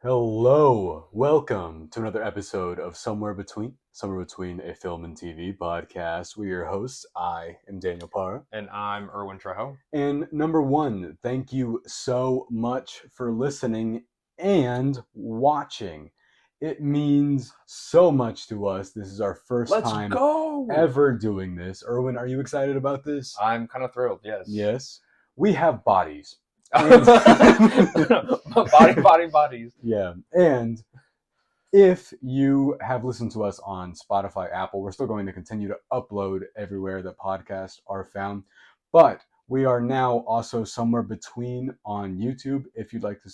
Hello, welcome to another episode of Somewhere Between a Film and TV podcast. We're your hosts. I am Daniel Parra. And I'm Erwin Trejo. And number one, thank you so much for listening and watching. It means so much to us. This is our first time ever doing this. Erwin, are you excited about this? I'm kind of thrilled, yes. Yes. We have bodies. Bodies. Yeah. And if you have listened to us on Spotify, Apple, we're still going to continue to upload everywhere that podcasts are found. But we are now also somewhere between on YouTube if you'd like to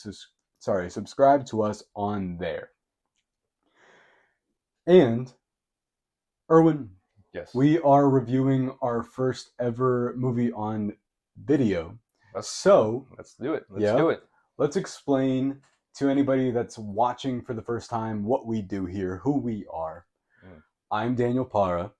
subscribe to us on there. And Erwin, yes, we are reviewing our first ever movie on video. So let's do it. Do it. Let's explain to anybody that's watching for the first time what we do here, who we are. I'm Daniel Parra,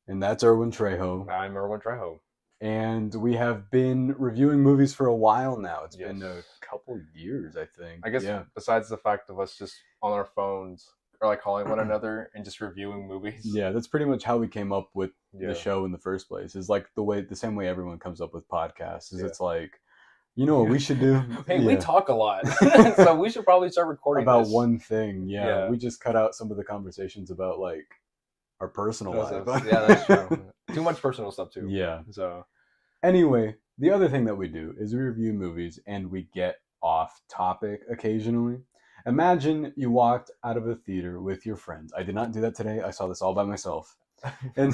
and that's Erwin Trejo. I'm Erwin Trejo. And we have been reviewing movies for a while now. It's been a couple years, I think. I guess besides the fact of us just on our phones or like calling one another and just reviewing movies. Yeah, that's pretty much how we came up with the show in the first place. Is like the same way everyone comes up with podcasts. Is it's like, you know what we should do? Hey, we talk a lot, so we should probably start recording about one thing. Yeah, we just cut out some of the conversations about like our personal life. Yeah, that's true. Too much personal stuff too. Yeah. So anyway, the other thing that we do is we review movies and we get off topic occasionally. Imagine you walked out of a theater with your friends. I did not do that today. I saw this all by myself. And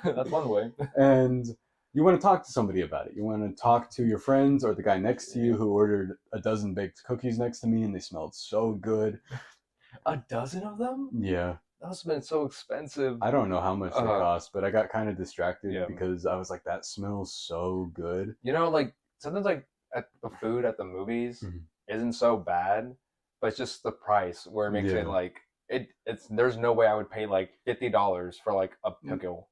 that's one way. And you want to talk to somebody about it. You want to talk to your friends or the guy next to you who ordered a dozen baked cookies next to me and they smelled so good. A dozen of them? Yeah. That must have been so expensive. I don't know how much they cost, but I got kind of distracted because I was like, that smells so good. You know, like sometimes like the food at the movies isn't so bad, but it's just the price where it makes it like it's there's no way I would pay like $50 for like a pickle.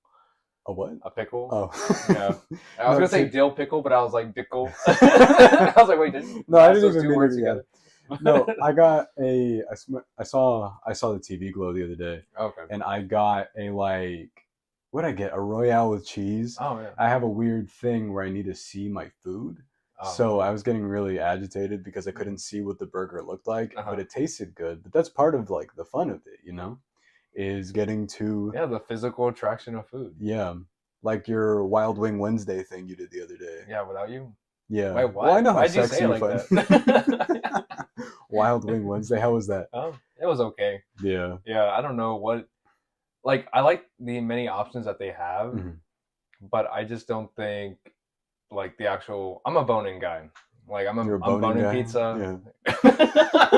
A what? A pickle. Oh. Yeah. I was gonna say dill pickle, but I was like pickle. I was like, wait, no, I didn't even mean together. No, I got I saw the TV Glow the other day. Okay. And I got what'd I get? A Royale with cheese. Oh yeah. I have a weird thing where I need to see my food. So I was getting really agitated because I couldn't see what the burger looked like, but it tasted good. But that's part of like the fun of it, you know, is getting to the physical attraction of food. Yeah, like your Wild Wing Wednesday thing you did the other day. Yeah, without you. Yeah. Wait, what? Well, I know how Why'd you sexy say it like that? Wild Wing Wednesday. How was that? Oh, it was okay. Yeah. Yeah, I don't know what. Like, I like the many options that they have, but I just don't think like the actual. I'm a bone-in guy. Like I'm bone-in pizza. Yeah.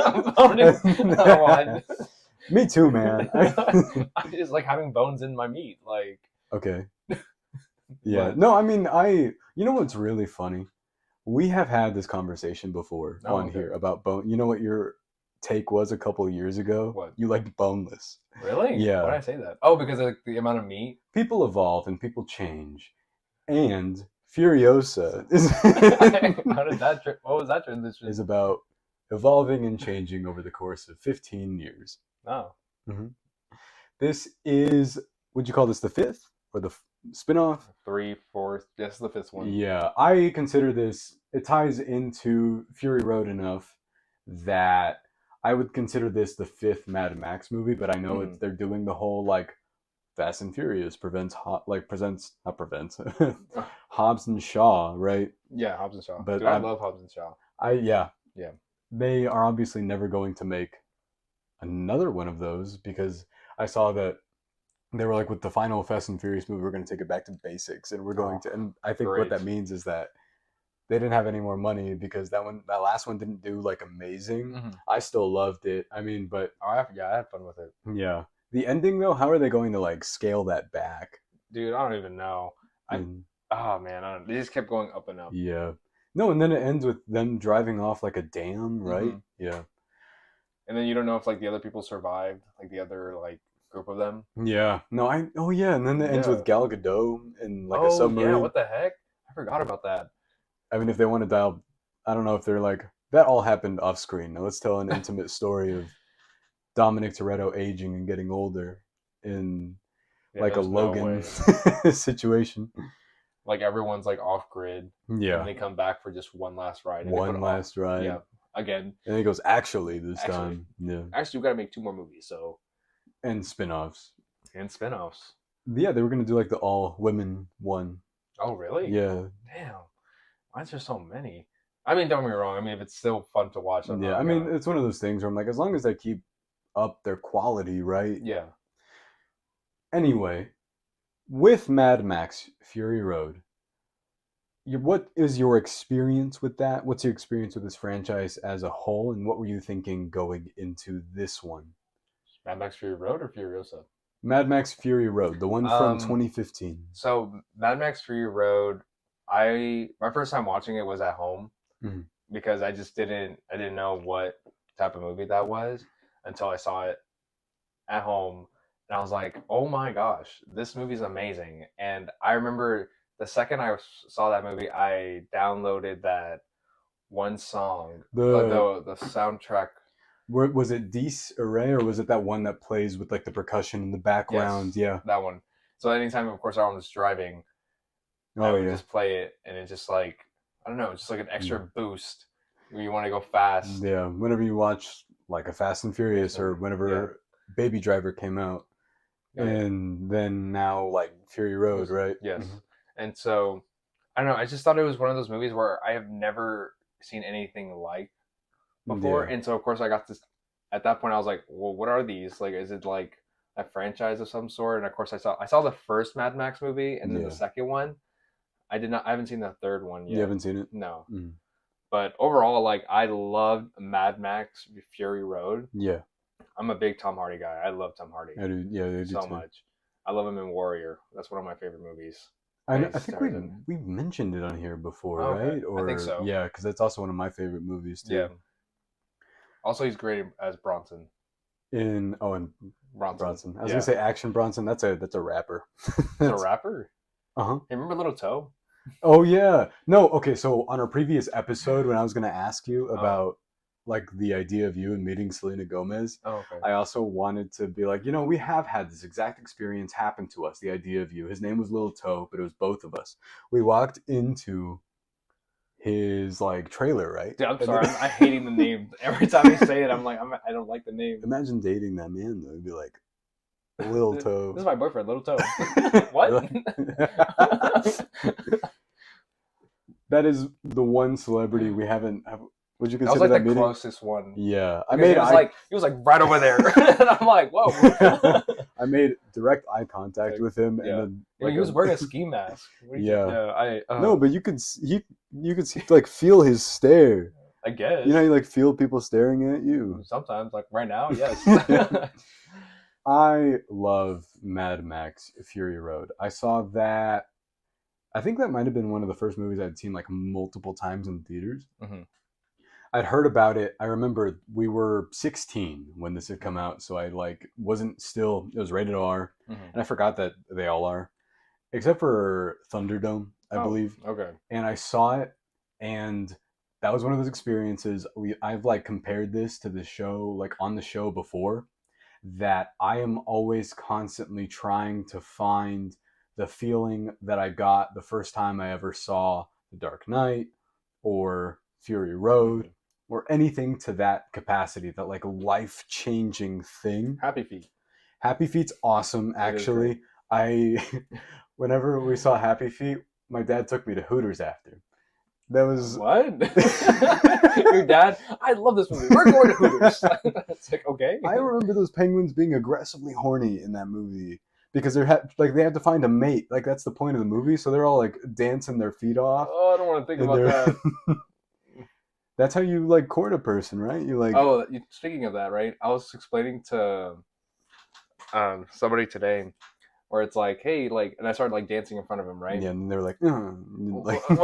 I'm bone-in. Me too, man. I just like having bones in my meat. Like okay. Yeah. No, I mean you know what's really funny? We have had this conversation before here about bone. You know what your take was a couple of years ago? What? You liked boneless. Really? Yeah. Why did I say that? Oh, because of the amount of meat? People evolve and people change. And Furiosa is what was that transition? Is about evolving and changing over the course of 15 years. Oh. Mm-hmm. This is, would you call this the fifth or the spin-off? 3, 4, yes, the fifth one. Yeah, I consider this, it ties into Fury Road enough that I would consider this the fifth Mad Max movie, but I know they're doing the whole like Fast and Furious Hobbs and Shaw, right? Yeah, Hobbs and Shaw. But dude, I love Hobbs and Shaw. Yeah. They are obviously never going to make another one of those because I saw that they were like, with the final Fast and Furious movie, we're going to take it back to basics, and we're going to. And I think what that means is that they didn't have any more money because that last one didn't do like amazing. I still loved it. I mean, but I had fun with it. Yeah. The ending though, how are they going to like scale that back? Dude, I don't even know. They just kept going up and up. Yeah. No, and then it ends with them driving off like a dam, right? Yeah. And then you don't know if like the other people survived, like the other like group of them. Yeah. No, and then it ends with Gal Gadot in like a submarine. Yeah, what the heck? I forgot about that. I mean, if they want to dial, I don't know if they're like that all happened off screen. Now let's tell an intimate story of Dominic Toretto aging and getting older in like a Logan situation. Like everyone's like off grid. Yeah. And they come back for just one last ride. One last ride. Yeah. Again. And he goes, actually, this time. Yeah. Actually, we got to make 2 more movies, so. And spin-offs. Yeah, they were going to do like the all-women one. Oh, really? Yeah. Damn. Why is there so many? I mean, don't get me wrong. I mean, if it's still fun to watch. I mean, it's one of those things where I'm like, as long as they keep up their quality, right? Yeah. Anyway, with Mad Max Fury Road, what is your experience with that? What's your experience with this franchise as a whole, and what were you thinking going into this one? Mad Max Fury Road or Furiosa? Mad Max Fury Road, the one from 2015. So Mad Max Fury Road, my first time watching it was at home because I didn't know what type of movie that was until I saw it at home, and I was like, oh my gosh, this movie's amazing. And I remember the second I saw that movie, I downloaded that one song, the soundtrack. Was it Dis Array, or was it that one that plays with like the percussion in the background? Yes, yeah, that one. So anytime, of course, I was driving, I would just play it, and it's just like, I don't know, it's just like an extra boost when you want to go fast. Yeah, whenever you watch like a Fast and Furious, or whenever Baby Driver came out, and then now like Fury Road, right? Yes. And so, I don't know, I just thought it was one of those movies where I have never seen anything like before. And so, of course, I got this, at that point, I was like, well, what are these? Like, is it like a franchise of some sort? And of course, I saw the first Mad Max movie, and then the second one. I haven't seen the third one yet. You haven't seen it? No. But overall, like, I loved Mad Max Fury Road. Yeah. I'm a big Tom Hardy guy. I love Tom Hardy. I do. Yeah, I do so too. much. I love him in Warrior. That's one of my favorite movies. I think we mentioned it on here before, right? Or, I think so. Yeah, because that's also one of my favorite movies too. Yeah. Also, he's great as Bronson. In Bronson. I was gonna say Action Bronson. That's a rapper. He's a rapper. Hey, remember Little Toe? Oh yeah. No. Okay. So on our previous episode, when I was gonna ask you about like the idea of you and meeting Selena Gomez, I also wanted to be like, we have had this exact experience happen to us. The idea of you. His name was Lil Toe, but it was both of us. We walked into his like trailer, right? Dude, I'm sorry, I'm hating the name. Every time you say it, I'm like, I don't like the name. Imagine dating that man though. It'd be like Lil Toe. This is my boyfriend, Little Toe. What? That is the one celebrity we haven't. Would you consider that was like that the closest one? Yeah, he was like right over there, and I'm like, whoa. I made direct eye contact with him, and then he was wearing a ski mask. No, but you could like feel his stare. I guess. You like feel people staring at you. Sometimes, like right now, yes. I love Mad Max Fury Road. I saw that. I think that might have been one of the first movies I'd seen like multiple times in theaters. I'd heard about it. I remember we were 16 when this had come out, so I wasn't still. It was rated R, and I forgot that they all are, except for Thunderdome, I believe. Okay. And I saw it, and that was one of those experiences. I've compared this to the show, on the show before, that I am always constantly trying to find the feeling that I got the first time I ever saw The Dark Knight or Fury Road. Or anything to that capacity, that life-changing thing. Happy Feet. Happy Feet's awesome, actually. Whenever we saw Happy Feet, my dad took me to Hooters after. That was... What? Your dad? I love this movie. We're going to Hooters. It's like, okay. I remember those penguins being aggressively horny in that movie. Because they had to find a mate. That's the point of the movie. So they're all dancing their feet off. Oh, I don't want to think about that. That's how you court a person, right? Speaking of that, right? I was explaining to somebody today, where it's like, hey, and I started dancing in front of him, right? Yeah, and they were like, well,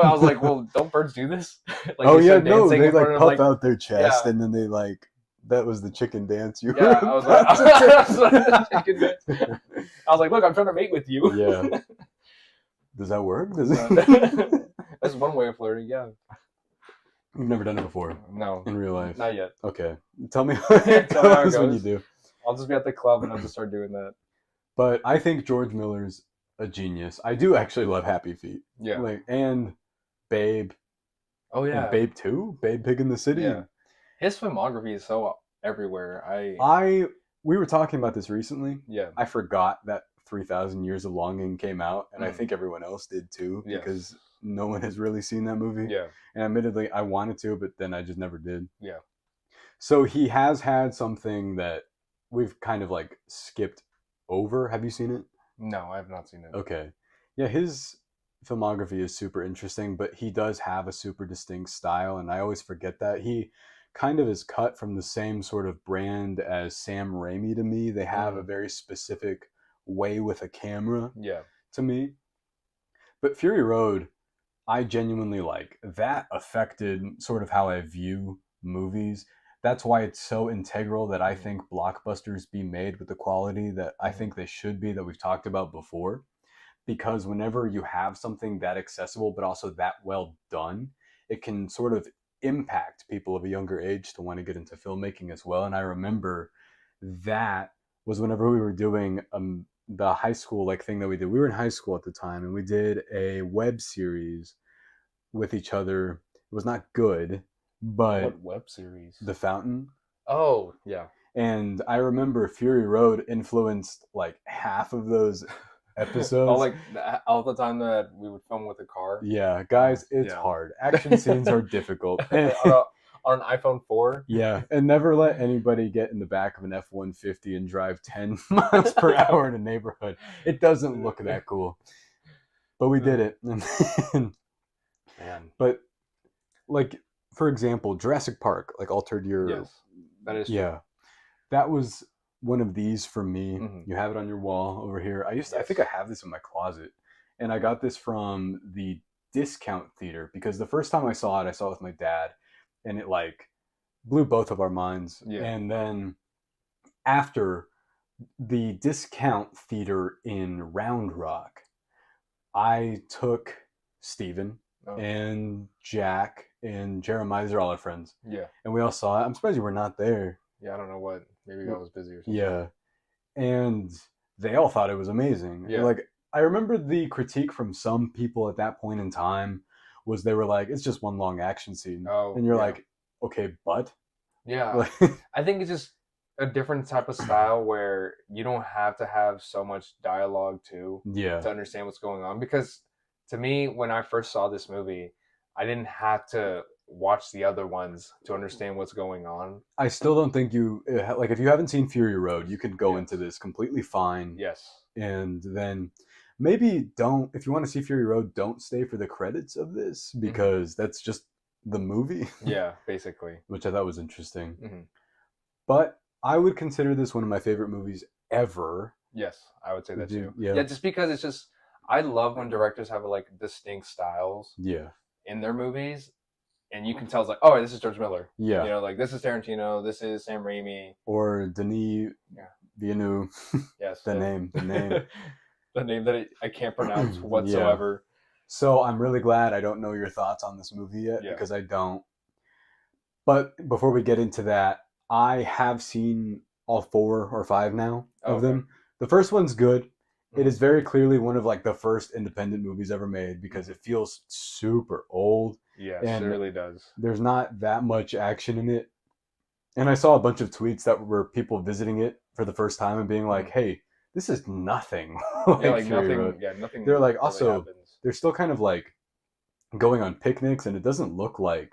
I was like, well, don't birds do this? They puff out their chest, and then they that was the chicken dance. I was like, chicken dance. I was like, look, I'm trying to mate with you. Yeah. Does that work? That's one way of flirting, yeah. You've never done it before? No. In real life? Not yet. Okay. Tell me Tell me how it goes when you do. I'll just be at the club and I'll just start doing that. But I think George Miller's a genius. I do actually love Happy Feet. Yeah. Like, and Babe. Oh yeah. And Babe 2? Babe Pig in the City. Yeah. His filmography is so everywhere. We were talking about this recently. Yeah. I forgot that 3,000 Years of Longing came out, and I think everyone else did too, because no one has really seen that movie. Yeah. And admittedly, I wanted to, but then I just never did. Yeah. So he has had something that we've kind of like skipped over. Have you seen it? No, I have not seen it. Okay. Yeah, his filmography is super interesting, but he does have a super distinct style, and I always forget that. He kind of is cut from the same sort of brand as Sam Raimi to me. They have a very specific way with a camera to me. But Fury Road, I genuinely like. That affected sort of how I view movies. That's why it's so integral that I think blockbusters be made with the quality that I think they should be, that we've talked about before. Because whenever you have something that accessible but also that well done, it can sort of impact people of a younger age to want to get into filmmaking as well. And I remember that was whenever we were doing the high school like thing that we did. We were in high school at the time, and we did a web series with each other. It was not good, but what web series? The Fountain. Oh yeah. And I remember Fury Road influenced like half of those episodes. All the time that we would film with a car. Yeah, guys, it's hard. Action scenes are difficult. On an iPhone 4. Yeah, and never let anybody get in the back of an F-150 and drive 10 miles per hour in a neighborhood. It doesn't look that cool. But we did it. Man. But, like, for example, Jurassic Park, like, altered your... Yes, that is true. Yeah. That was one of these for me. You have it on your wall over here. I think I have this in my closet. And I got this from the discount theater, because the first time I saw it with my dad. And it like blew both of our minds. Yeah. And then after the discount theater in Round Rock, I took Steven and Jack and Jeremiah. These are all our friends. Yeah. And we all saw it. I'm surprised you were not there. Yeah, I don't know what. Maybe I was busy or something. Yeah. And they all thought it was amazing. Yeah. Like, I remember the critique from some people at that point in time was they were like, it's just one long action scene. And you're like, okay, but? Yeah. I think it's just a different type of style where you don't have to have so much dialogue to understand what's going on. Because to me, when I first saw this movie, I didn't have to watch the other ones to understand what's going on. I still don't think you, like, if you haven't seen Fury Road, you can go into this completely fine. Yes. And then... maybe if you want to see Fury Road, don't stay for the credits of this, because that's just the movie. Yeah, basically. Which I thought was interesting. But I would consider this one of my favorite movies ever. Yes, I would say that too. Yeah, just because it's just, I love when directors have like distinct styles in their movies. And you can tell it's like, oh, this is George Miller. Yeah. You know, like this is Tarantino, this is Sam Raimi. Or Denis Villeneuve. Yes. The name. The name that I can't pronounce whatsoever. So I'm really glad I don't know your thoughts on this movie yet, because I don't. But before we get into that, I have seen all 4 or 5 now of them. The first one's good. It is very clearly one of like the first independent movies ever made, because it feels super old. Yes, it really does. There's not that much action in it. And I saw a bunch of tweets that were people visiting it for the first time and being like, hey, this is nothing. Nothing. They're like, really also, happens. They're still kind of like going on picnics, and it doesn't look like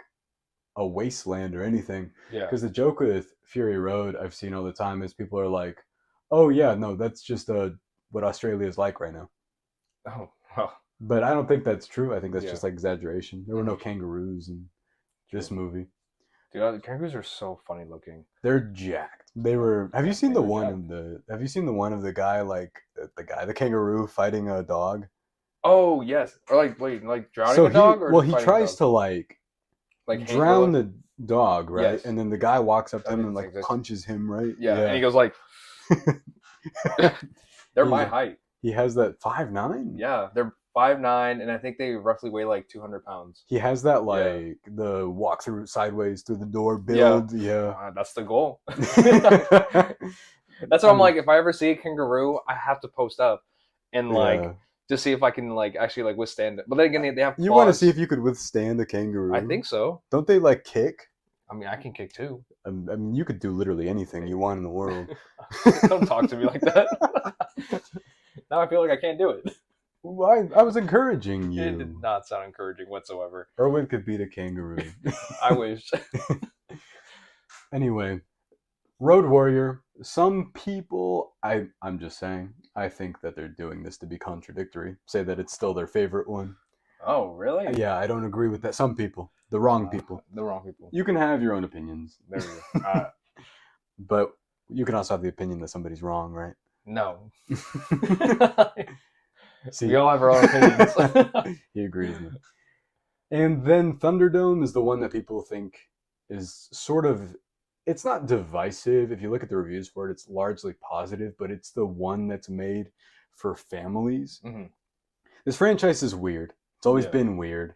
a wasteland or anything. Yeah. Because the joke with Fury Road I've seen all the time is people are like, oh yeah, no, that's just what Australia is like right now. Oh, well. But I don't think that's true. I think that's just like exaggeration. There were no kangaroos in this movie. Dude, the kangaroos are so funny looking. They're jacked. They were. Have you seen the one of the guy, like the kangaroo fighting a dog? Oh yes. Or like drowning a dog? Or he tries to like drown the dog, right? Yes. And then the guy walks up to him and like punches him, right? Yeah. And he goes like, they're my height. He has that 5'9". Yeah, they're 5'9", and I think they roughly weigh like 200 pounds. He has that like the walk through sideways through the door build. Yeah. That's the goal. That's why I'm like, if I ever see a kangaroo, I have to post up and like just see if I can like actually like withstand it. But then again, they have claws. You want to see if you could withstand a kangaroo? I think so. Don't they like kick? I mean, I can kick too. I mean, you could do literally anything you want in the world. Don't talk to me like that. Now I feel like I can't do it. Well, I was encouraging you. It did not sound encouraging whatsoever. Erwin could beat a kangaroo. I wish. Anyway, Road Warrior. Some people, I'm just saying, I think that they're doing this to be contradictory. Say that it's still their favorite one. Oh, really? Yeah, I don't agree with that. Some people. The wrong people. The wrong people. You can have your own opinions. There we go. But you can also have the opinion that somebody's wrong, right? No. See, we all have our own opinions. He agrees with me. And then Thunderdome is the one that people think is sort of, it's not divisive. If you look at the reviews for it, it's largely positive, but it's the one that's made for families. Mm-hmm. This franchise is weird. It's always been weird.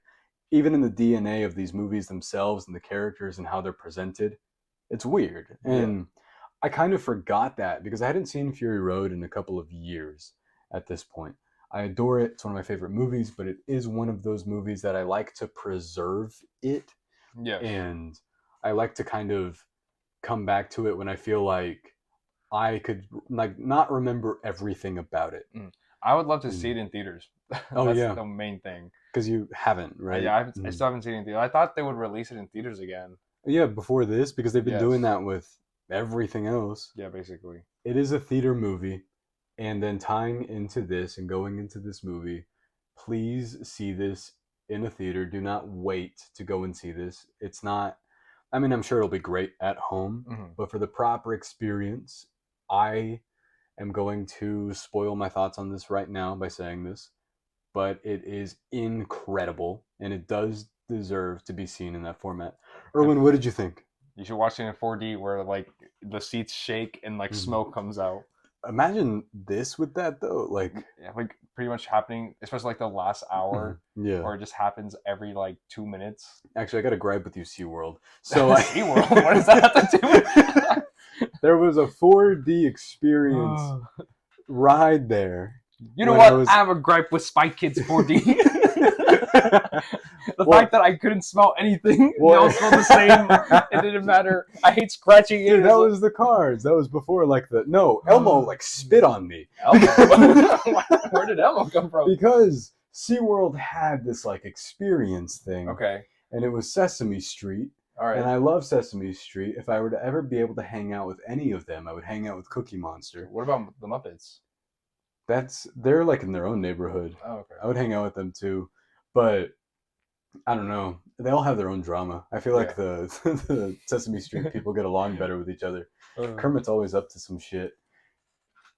Even in the DNA of these movies themselves and the characters and how they're presented, it's weird. And I kind of forgot that because I hadn't seen Fury Road in a couple of years at this point. I adore it. It's one of my favorite movies, but it is one of those movies that I like to preserve it. Yeah. And I like to kind of come back to it when I feel like I could like not remember everything about it. I would love to see it in theaters. That's the main thing. Because you haven't, right? Yeah, I still haven't seen it in theaters. I thought they would release it in theaters again. Yeah, before this, because they've been doing that with everything else. Yeah, basically. It is a theater movie. And then tying into this and going into this movie, please see this in a theater. Do not wait to go and see this. It's not, I mean, I'm sure it'll be great at home, but for the proper experience, I am going to spoil my thoughts on this right now by saying this, but it is incredible and it does deserve to be seen in that format. Erwin, what did you think? You should watch it in 4D where like the seats shake and like smoke comes out. Imagine this with that though, like pretty much happening, especially like the last hour, or it just happens every like 2 minutes. Actually, I got to gripe with you, SeaWorld. So SeaWorld, what does that have to do with? There was a 4D experience ride there. You know what? I have a gripe with Spy Kids 4D. The fact that I couldn't smell anything, they all smelled the same. It didn't matter. I hate scratching ears. Dude, that was the cars. That was before Elmo like spit on me. Elmo? Where did Elmo come from? Because SeaWorld had this like experience thing. Okay. And it was Sesame Street. All right. And I love Sesame Street. If I were to ever be able to hang out with any of them, I would hang out with Cookie Monster. What about the Muppets? They're like in their own neighborhood. Oh, okay. I would hang out with them too. But I don't know. They all have their own drama. I feel like the Sesame Street people get along better with each other. Kermit's always up to some shit.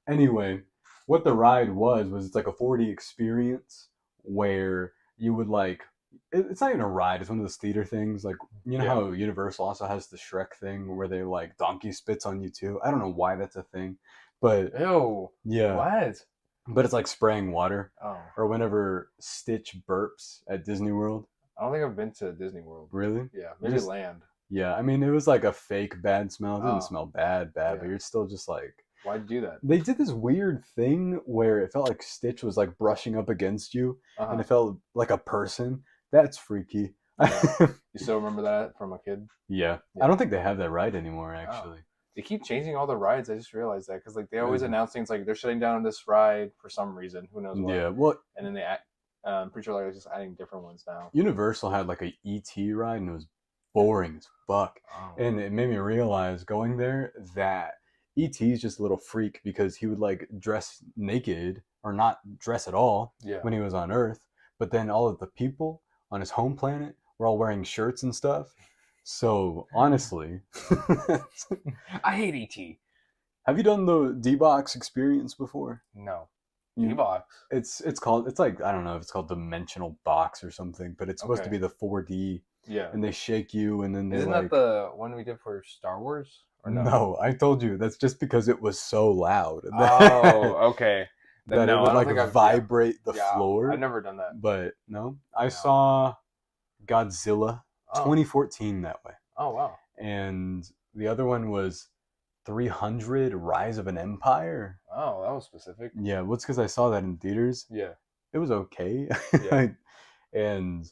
Anyway, what the ride was it's like a 4D experience where you would like, it's not even a ride, it's one of those theater things. Like, you know how Universal also has the Shrek thing where they like donkey spits on you too? I don't know why that's a thing. But ew. Yeah. What? But it's like spraying water. Oh. Or whenever Stitch burps at Disney World. I don't think I've been to Disney World. Really? Yeah, maybe Land. Yeah, I mean, it was like a fake bad smell. It didn't smell bad, but you're still just like... Why'd you do that? They did this weird thing where it felt like Stitch was like brushing up against you, and it felt like a person. That's freaky. You still remember that from a kid? Yeah. I don't think they have that ride anymore, actually. They keep changing all the rides. I just realized that because like they always announce things like they're shutting down this ride for some reason. Who knows why? Yeah, what? And then they I'm pretty sure like they're just adding different ones now. Universal had like a ET ride and it was boring as fuck. And it made me realize going there that E.T.'s just a little freak because he would like dress naked or not dress at all when he was on Earth. But then all of the people on his home planet were all wearing shirts and stuff. So honestly, I hate E.T. Have you done the D-Box experience before? No. D-Box? It's like, I don't know if it's called Dimensional Box or something, but it's supposed to be the 4D. Yeah. And they shake you and then they Isn't that the one we did for Star Wars? Or no? No, I told you. That's just because it was so loud. Oh, okay. that it No, would I don't like think I've vibrate the yeah, floor. I've never done that. But no, I No. saw Godzilla 2014 that way. Oh wow. And the other one was 300 Rise of an Empire. Oh, that was specific. Yeah, well, it's because I saw that in theaters. Yeah. It was okay. Yeah. And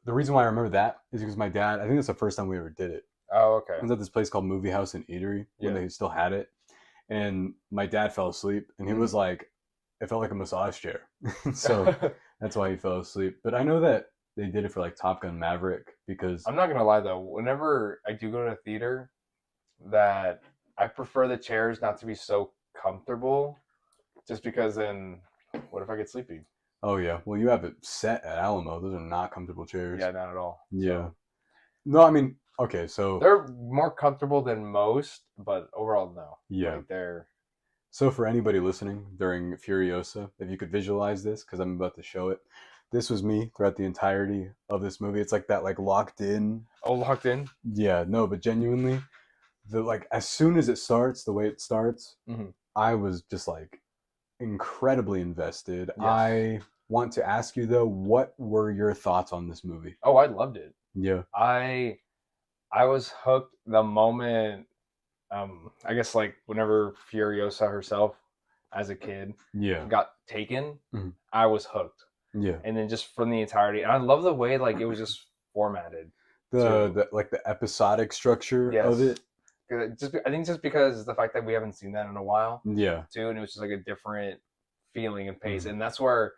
the reason why I remember that is because my dad, I think it's the first time we ever did it. Oh, okay. I was at this place called Movie House and Eatery when they still had it. And my dad fell asleep and he was like, it felt like a massage chair. So that's why he fell asleep. But I know that they did it for like Top Gun Maverick because I'm not gonna lie though, whenever I do go to a theater, that I prefer the chairs not to be so comfortable, just because then what if I get sleepy? oh yeah, well you have it set at Alamo. Those are not comfortable chairs. Yeah, not at all. Yeah. So, No, I mean, okay, so they're more comfortable than most, but overall no. yeah. Like they're So for anybody listening during Furiosa, if you could visualize this, because I'm about to show it, this was me throughout the entirety of this movie. It's like that, like locked in. oh locked in. Yeah, no, but genuinely, the like as soon as it starts, the way it starts, I was just like incredibly invested. Yes. I want to ask you though, what were your thoughts on this movie? Oh, I loved it. Yeah, I was hooked the moment. I guess like whenever Furiosa herself, as a kid, yeah, got taken, Mhm. I was hooked. yeah. And then just from the entirety, and I love the way like it was just formatted. The like the episodic structure of it. I think just because the fact that we haven't seen that in a while, Yeah, too, and it was just like a different feeling and pace, and that's where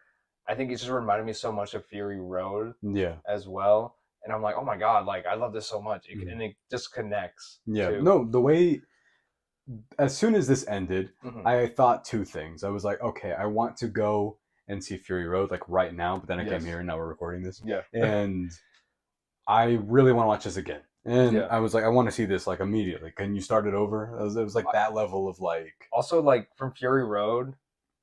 I think it just reminded me so much of Fury Road, yeah. as well. And I'm like, oh my god, like I love this so much, and it just connects. Yeah, too. no, the way as soon as this ended, Mhm. I thought two things. I was like, okay, I want to go and see Fury Road like right now, but then I came here and now we're recording this. Yeah. And I really want to watch this again. And Yeah. I was like, I want to see this like immediately. Can you start it over? It was like that level of like. Also, like from Fury Road,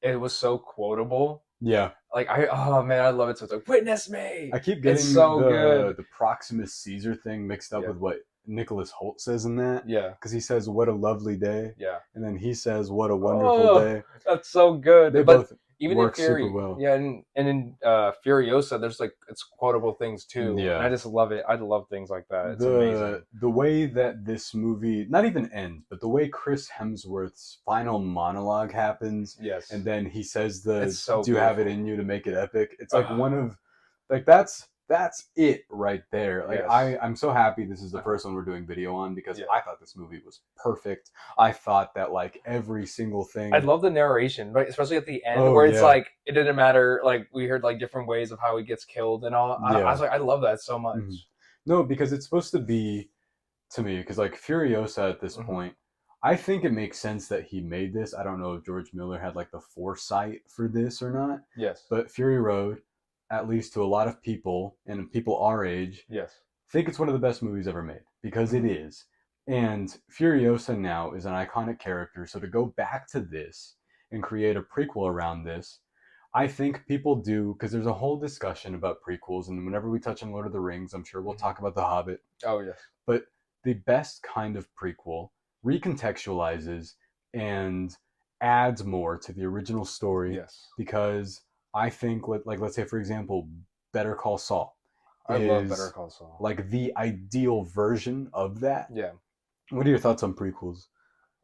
it was so quotable. Yeah. Like oh man, I love it. So it's like, witness me. I keep getting so good. the Proximus Caesar thing mixed up with what Nicholas Hoult says in that. Yeah. Because he says, what a lovely day. Yeah. And then he says, what a wonderful day. That's so good. They but both even work in Fury, super well. Yeah, and in Furiosa, there's like it's quotable things too. Yeah. And I just love it. I love things like that. It's amazing. The way that this movie not even ends, but the way Chris Hemsworth's final monologue happens, Yes. and then he says It's so "Do you have it in you to make it epic?" It's like one of like that's it right there. Like Yes. I'm so happy this is the first one we're doing video on because I thought this movie was perfect. I thought that like every single thing. I love the narration, but especially at the end where it's like it didn't matter. Like we heard like different ways of how he gets killed and all. I was like, I love that so much. No, because it's supposed to be to me because like Furiosa at this point. I think it makes sense that he made this. I don't know if George Miller had like the foresight for this or not. Yes. But Fury Road, at least to a lot of people and people our age, yes, think it's one of the best movies ever made because it is. And Furiosa now is an iconic character. So to go back to this and create a prequel around this, I think people do, because there's a whole discussion about prequels. And whenever we touch on Lord of the Rings, I'm sure we'll talk about The Hobbit. Oh, yes. But the best kind of prequel recontextualizes and adds more to the original story. Yes. Because I think, like, let's say, for example, Better Call Saul. I love Better Call Saul. Like the ideal version of that. Yeah. What are your thoughts on prequels?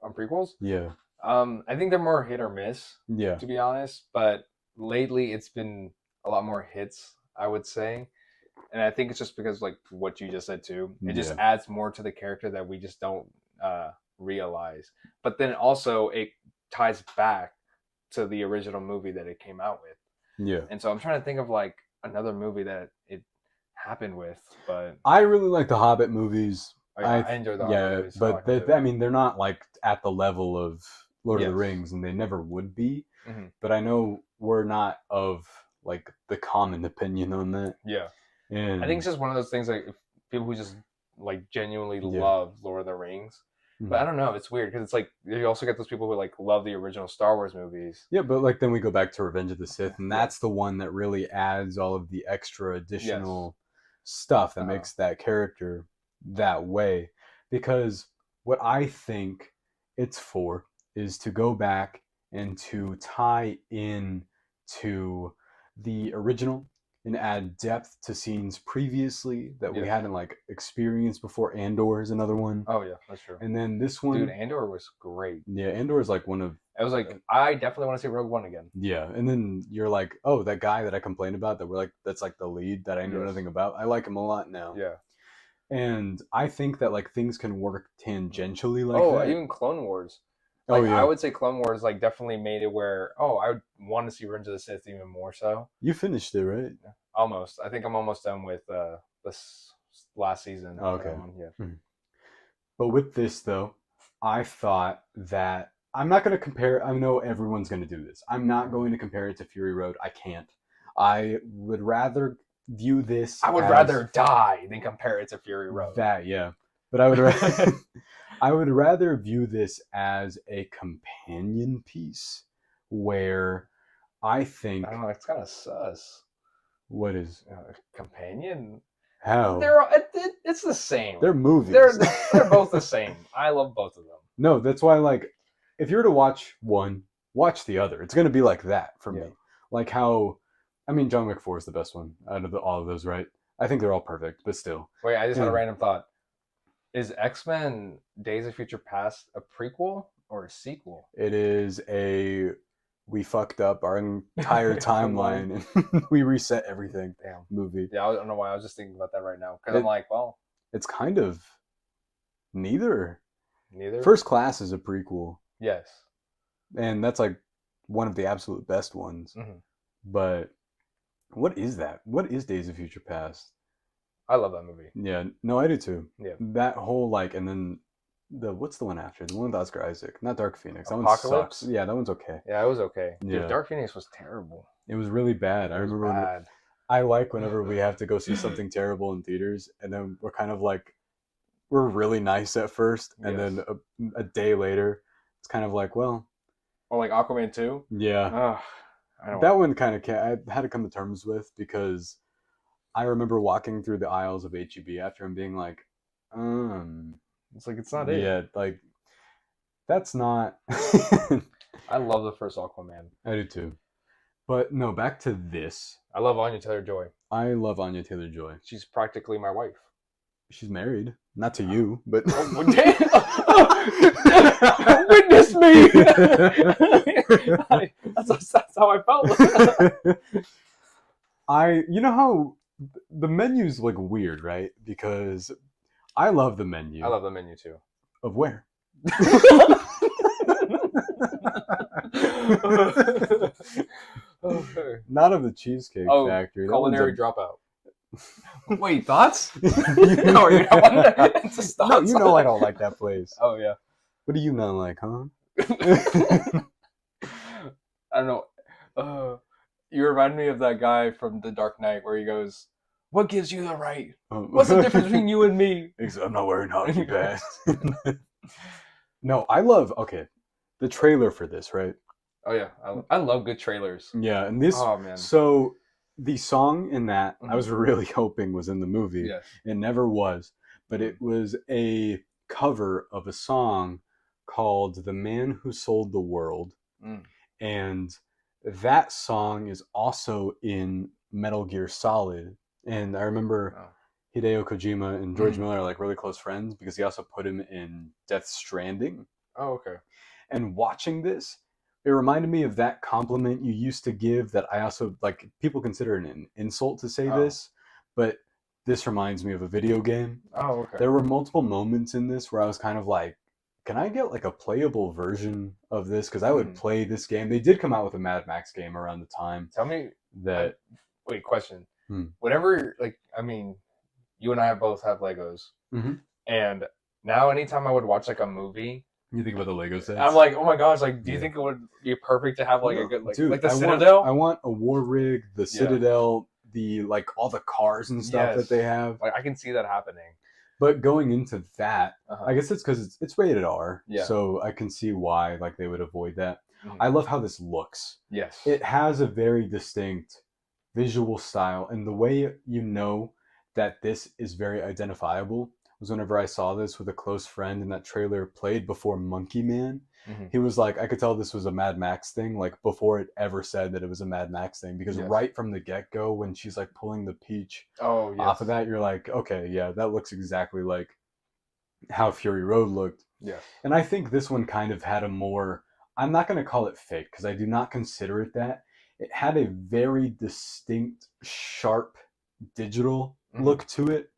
On prequels? Yeah. I think they're more hit or miss. Yeah. To be honest, but lately it's been a lot more hits, I would say, and I think it's just because like what you just said too. It just adds more to the character that we just don't realize. But then also it ties back to the original movie that it came out with. Yeah. And so I'm trying to think of like another movie that it happened with, but I really like the Hobbit movies. I enjoy the Hobbit movies. But I mean, they're not like at the level of Lord of the Rings, and they never would be. But I know we're not of like the common opinion on that. Yeah. And I think it's just one of those things like people who just like genuinely love Lord of the Rings. But I don't know, it's weird because it's like you also get those people who like love the original Star Wars movies. Yeah, but like then we go back to Revenge of the Sith, and that's the one that really adds all of the extra additional stuff that makes that character that way. Because what I think it's for is to go back and to tie in to the original and add depth to scenes previously that we hadn't like experienced before. Andor is another one. Oh yeah, that's true. And then this one, dude, Andor was great. Yeah, Andor is like one of. It was like I definitely want to see Rogue One again. Yeah, and then you're like, oh, that guy that I complained about that we're like that's like the lead that I know nothing about. I like him a lot now. Yeah. And I think that like things can work tangentially like that. Oh, even Clone Wars. Like, I would say Clone Wars like definitely made it where I would want to see Revenge of the Sith even more so. You finished it, right? Almost. I think I'm almost done with this last season. Oh, okay. Yeah. But with this though, I thought that I'm not going to compare. I know everyone's going to do this. I'm not going to compare it to Fury Road. I can't. I would rather view this. I would rather die than compare it to Fury Road. That, yeah. But I would rather, I would rather view this as a companion piece where I think. I don't know. It's kind of sus. What is companion? How? It's the same. They're movies. They're both the same. I love both of them. No, that's why like if you were to watch one, watch the other. It's going to be like that for me. Like how, I mean, John Wick 4 is the best one out of all of those, right? I think they're all perfect, but still. Wait, I just had a random thought. Is X-Men Days of Future Past a prequel or a sequel? It is we fucked up our entire timeline and we reset everything. Damn. Movie. Yeah, I don't know why. I was just thinking about that right now. Because I'm like, well. It's kind of neither. Neither? First Class is a prequel. Yes. And that's like one of the absolute best ones. Mm-hmm. But what is that? What is Days of Future Past? I love that movie. Yeah. No, I do too. Yeah. That whole like, and then what's the one after? The one with Oscar Isaac. Not Dark Phoenix. That Apocalypse? one sucks. Yeah, that one's okay. Yeah, it was okay. Yeah. Dude, Dark Phoenix was terrible. It was really bad. I remember I like whenever we have to go see something terrible in theaters and then we're kind of like, we're really nice at first, and then a day later, it's kind of like, well. Or like Aquaman 2? Yeah. That one kind of I had to come to terms with because I remember walking through the aisles of H-E-B after and being like, It's like, it's not it. Yeah, like, that's not. I love the first Aquaman. I do too. But no, back to this. I love Anya Taylor-Joy. I love Anya Taylor-Joy. She's practically my wife. She's married. Not to you, but... Witness me! That's how I felt. You know how the menu's like weird, right? Because I love the menu. I love the menu too. Of where? Not of the Cheesecake Factory. Culinary Dropout. Wait, thoughts? No, you know I don't like that place. Oh yeah. What do you not like, huh? I don't know. You remind me of that guy from The Dark Knight where he goes, "What gives you the right? What's the difference between you and me?" I'm not wearing hockey pads. No, I love the trailer for this, right? Oh yeah, I love good trailers. Yeah, and this. Oh man. So the song in that I was really hoping was in the movie. Yes. It never was, but it was a cover of a song called "The Man Who Sold the World," and that song is also in Metal Gear Solid. And I remember Hideo Kojima and George Miller are like really close friends because he also put him in Death Stranding. Oh, okay. And watching this, it reminded me of that compliment you used to give that I also, like, people consider it an insult to say this, but this reminds me of a video game. Oh, okay. There were multiple moments in this where I was kind of like, can I get like a playable version of this? Because I would play this game. They did come out with a Mad Max game around the time. Tell me that. Wait, question. Whenever, like, I mean, you and I both have Legos. Mm-hmm. And now anytime I would watch like a movie, you think about the Lego sets? I'm like, oh my gosh, like, do you think it would be perfect to have like a good, like, dude, like the Citadel? I want a war rig, the Citadel, the, like, all the cars and stuff that they have. Like, I can see that happening. But going into that, I guess it's because it's rated R. Yeah. So I can see why, like, they would avoid that. I love how this looks. Yes. It has a very distinct visual style, and the way you know that this is very identifiable was whenever I saw this with a close friend and that trailer played before Monkey Man, he was like, I could tell this was a Mad Max thing, like before it ever said that it was a Mad Max thing, because right from the get-go, when she's like pulling the peach off of that, you're like, okay, yeah, that looks exactly like how Fury Road looked. Yes. And I think this one kind of had a more, I'm not going to call it fake, because I do not consider it that. It had a very distinct, sharp, digital look to it,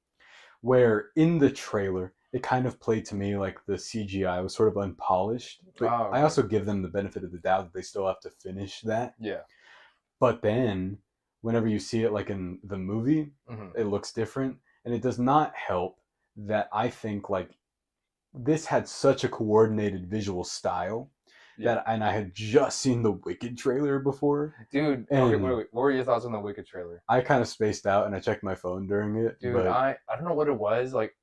where in the trailer, it kind of played to me like the CGI was sort of unpolished. But I also give them the benefit of the doubt that they still have to finish that. Yeah. But then, whenever you see it like in the movie, it looks different. And it does not help that I think like this had such a coordinated visual style that, and I had just seen the Wicked trailer before. Dude, okay, wait. What were your thoughts on the Wicked trailer? I kind of spaced out and I checked my phone during it. Dude, but I don't know what it was. Like,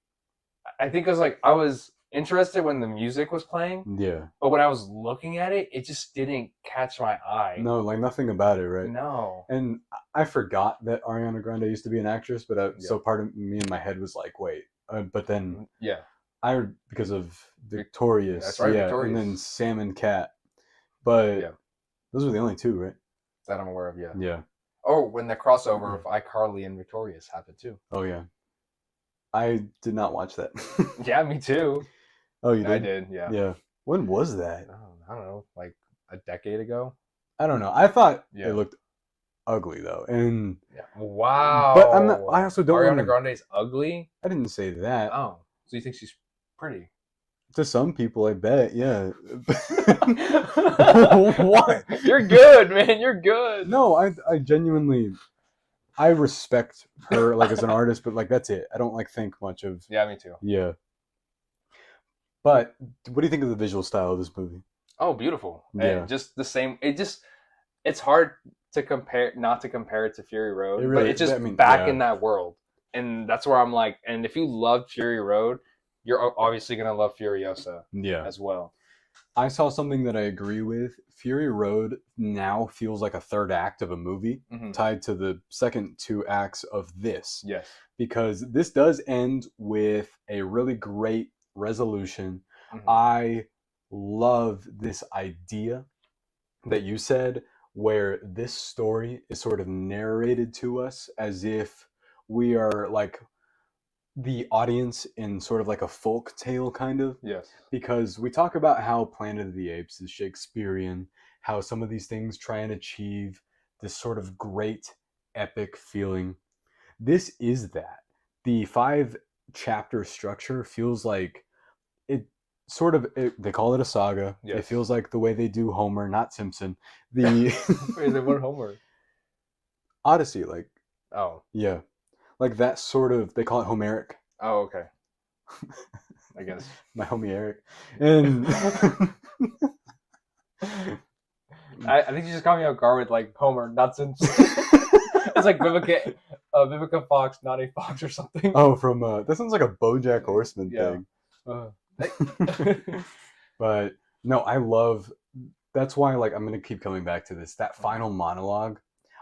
I think it was like, I was interested when the music was playing. Yeah. But when I was looking at it, it just didn't catch my eye. No, like nothing about it, right? No. And I forgot that Ariana Grande used to be an actress, but so part of me in my head was like, wait. But then... Yeah. because of Victorious, that's right, Victorious. And then Sam and Cat, but those were the only two, right? That I'm aware of, yeah. Yeah. Oh, when the crossover of iCarly and Victorious happened too. Oh yeah, I did not watch that. Yeah, me too. Oh, you did? I did, yeah. Yeah. When was that? I don't know, like a decade ago. I don't know. I thought it looked ugly though, and wow. But I'm not. I also don't. Ariana Grande's ugly. I didn't say that. Oh. So you think she's pretty? To some people, I bet, yeah. What? You're good, man. You're good. No, I genuinely, I respect her like as an artist, but like that's it. I don't like think much of. Yeah, me too. Yeah. But what do you think of the visual style of this movie? Oh, beautiful. Yeah. And just the same. It's hard to compare, not to compare it to Fury Road, really, but it's just back in that world. And that's where I'm like, and if you love Fury Road, you're obviously going to love Furiosa as well. I saw something that I agree with. Fury Road now feels like a third act of a movie tied to the second two acts of this. Yes. Because this does end with a really great resolution. I love this idea that you said where this story is sort of narrated to us as if we are like the audience in sort of like a folk tale kind of. Yes. Because we talk about how Planet of the Apes is Shakespearean, how some of these things try and achieve this sort of great epic feeling. This is that. The 5-chapter structure feels like it sort of, they call it a saga. Yes. It feels like the way they do Homer, not Simpson. Wait, what Homer? Odyssey, like. Oh. Yeah. Like that sort of, they call it Homeric. Oh, okay. I guess. My homie Eric. And I think you just caught me off guard with like Homer, not Simpson. It's like Vivica Fox, not a fox or something. Oh, from, that sounds like a BoJack Horseman thing. But no, I love, that's why like I'm going to keep coming back to this. That final monologue.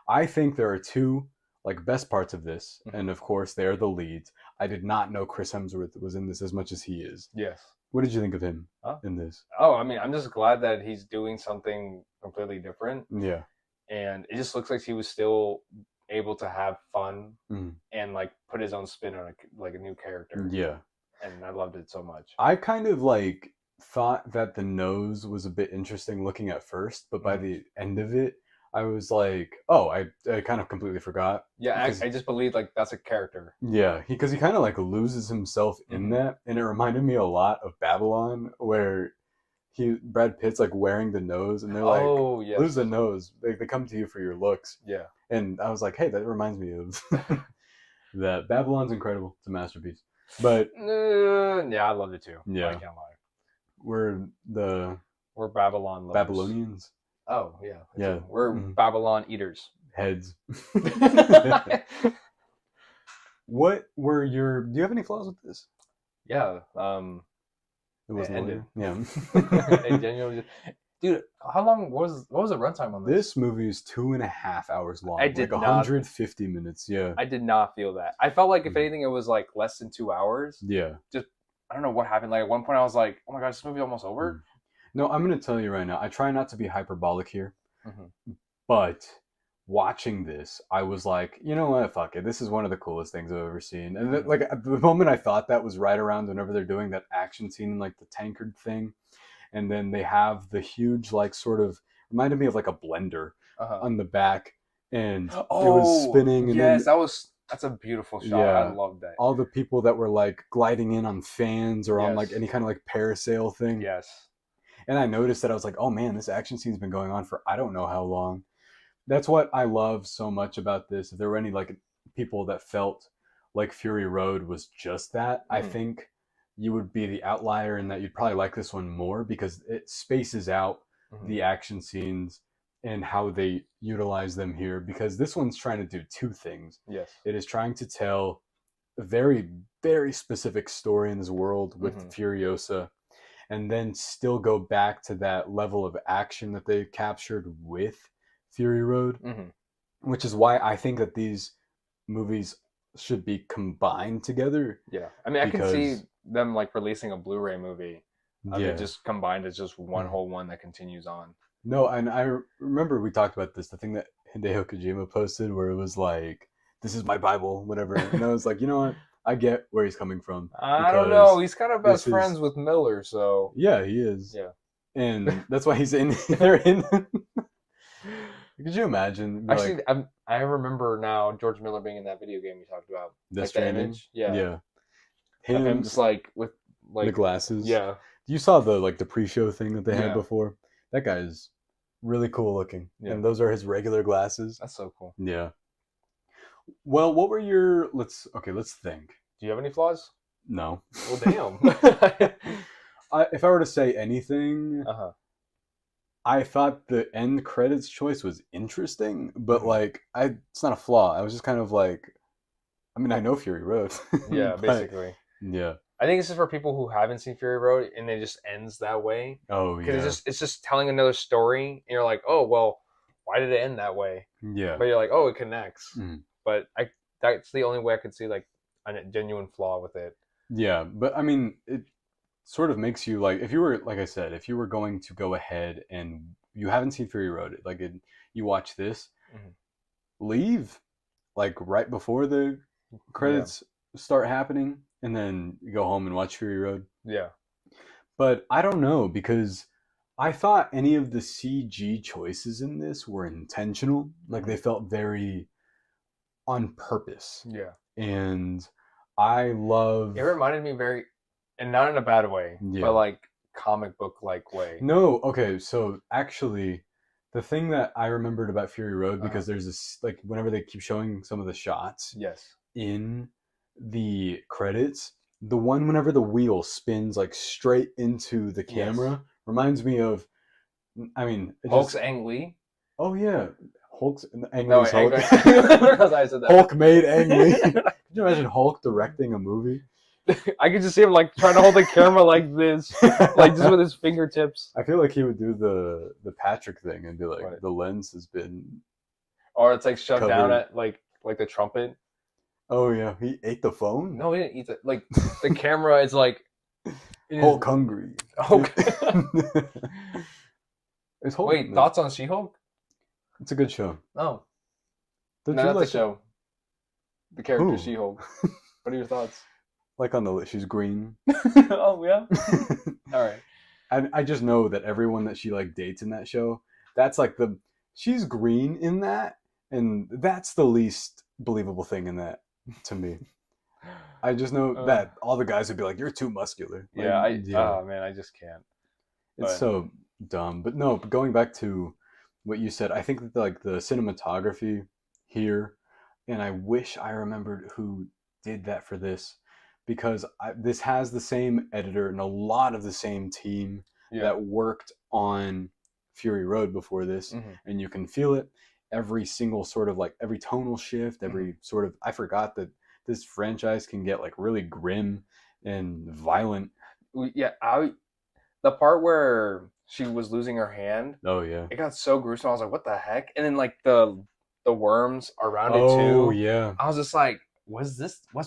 I think there are two like best parts of this, and of course they're the leads. I did not know Chris Hemsworth was in this as much as he is. Yes. What did you think of him in this? Oh, I mean, I'm just glad that he's doing something completely different. Yeah. And it just looks like he was still able to have fun and like put his own spin on a new character. Yeah. And I loved it so much. I kind of like thought that the nose was a bit interesting looking at first, but by the end of it, I was like, oh, I kind of completely forgot. Yeah, I just believed like that's a character. Yeah, because he kind of like loses himself in that, and it reminded me a lot of Babylon, where Brad Pitt's like wearing the nose, and they're like, oh, yes. Lose the nose. They come to you for your looks. Yeah. And I was like, hey, that reminds me of that. Babylon's incredible. It's a masterpiece. But yeah, I loved it too. Yeah. I can't lie. We're Babylon lovers. Babylonians. Oh, yeah. Yeah. We're Babylon eaters. Heads. What were do you have any flaws with this? Yeah. It wasn't ended. Yeah. It genuinely, dude, how long what was the runtime on this? This movie is 2.5 hours long. I did like 150 minutes. Yeah. I did not feel that. I felt like if anything, it was like less than 2 hours. Yeah. Just I don't know what happened. Like at one point, I was like, "Oh my gosh, this movie's almost over." No, I'm going to tell you right now. I try not to be hyperbolic here, Mm-hmm. but watching this, I was like, you know what? Fuck it. This is one of the coolest things I've ever seen. And like at the moment I thought that was right around whenever they're doing that action scene in like the tankard thing, and then they have the huge like sort of reminded me of like a blender on the back, and it was spinning. And yes, then, that's a beautiful shot. yeah, I love that. all the people that were like gliding in on fans or on like any kind of like parasail thing. Yes. And I noticed that I was like, oh man, this action scene's been going on for I don't know how long. That's what I love so much about this. If there were any like people that felt like Fury Road was just that, I think you would be the outlier in that you'd probably like this one more because it spaces out the action scenes and how they utilize them here. Because this one's trying to do two things. Yes. It is trying to tell a very, very specific story in this world with Furiosa, and then still go back to that level of action that they captured with Fury Road, which is why I think that these movies should be combined together. Yeah, I mean, I can see them like releasing a Blu-ray movie. It just combined as just one whole one that continues on. No, and I remember we talked about this, the thing that Hideo Kojima posted where it was like, this is my Bible, whatever. And I was like, you know what? I get where he's coming from. I don't know. He's kind of best friends with Miller, so... Yeah, he is. Yeah. And that's why he's in there. Could you imagine? Actually, like, I remember now George Miller being in that video game you talked about. Like the image? Yeah. Yeah. Him just like with like the glasses. Yeah. You saw the pre-show thing that they had before. That guy is really cool looking. Yeah. And those are his regular glasses. That's so cool. Yeah. Well, what were your let's think. Do you have any flaws? No. Well, damn. If I were to say anything, I thought the end credits choice was interesting, but like it's not a flaw. I was just kind of like, I mean, I know Fury Road. Yeah, basically. Yeah. I think it's just for people who haven't seen Fury Road and it just ends that way. Oh, yeah. Because it's just telling another story, and you're like, oh, well, why did it end that way? Yeah. But you're like, oh, it connects. But that's the only way I could see like a genuine flaw with it. Yeah, but I mean, it sort of makes you like, if you were, like I said, if you were going to go ahead and you haven't seen Fury Road, like you watch this, leave like right before the credits start happening, and then you go home and watch Fury Road. Yeah. But I don't know, because I thought any of the CG choices in this were intentional. Like they felt very on purpose. Yeah. And I love... It reminded me very... And not in a bad way, but like comic book like way. No, okay, so actually, the thing that I remembered about Fury Road, because there's this, like, whenever they keep showing some of the shots in the credits, the one whenever the wheel spins like straight into the camera reminds me of, I mean, Hulk's Ang Lee. Oh yeah, Hulk's Ang no, Lee's Hulk. I said that. Hulk made Ang Lee. Could you imagine Hulk directing a movie? I could just see him like trying to hold the camera like this, like just with his fingertips. I feel like he would do the Patrick thing and be like, the lens has been, or it's like shoved down at like the trumpet. Oh yeah, he ate the phone. No, he didn't eat it. Like the camera is like Hulk hungry. Hulk. Is Hulk? Wait, thoughts on She-Hulk? It's a good show. Oh, Don't no, you not like the show. The character She-Hulk. What are your thoughts? Like on the list, she's green. Oh yeah. All right. I just know that everyone that she like dates in that show, that's like she's green in that, and that's the least believable thing in that to me. I just know that all the guys would be like, "You're too muscular." Like, oh man, I just can't. It's so dumb. But no, but going back to what you said, I think that like the cinematography here, and I wish I remembered who did that for this, because this has the same editor and a lot of the same team that worked on Fury Road before this, and you can feel it. Every single sort of like every tonal shift, every sort of, I forgot that this franchise can get like really grim and violent. Yeah, the part where she was losing her hand. Oh yeah, it got so gruesome. I was like, what the heck? And then like the worms around it too. Oh yeah, I was just like, was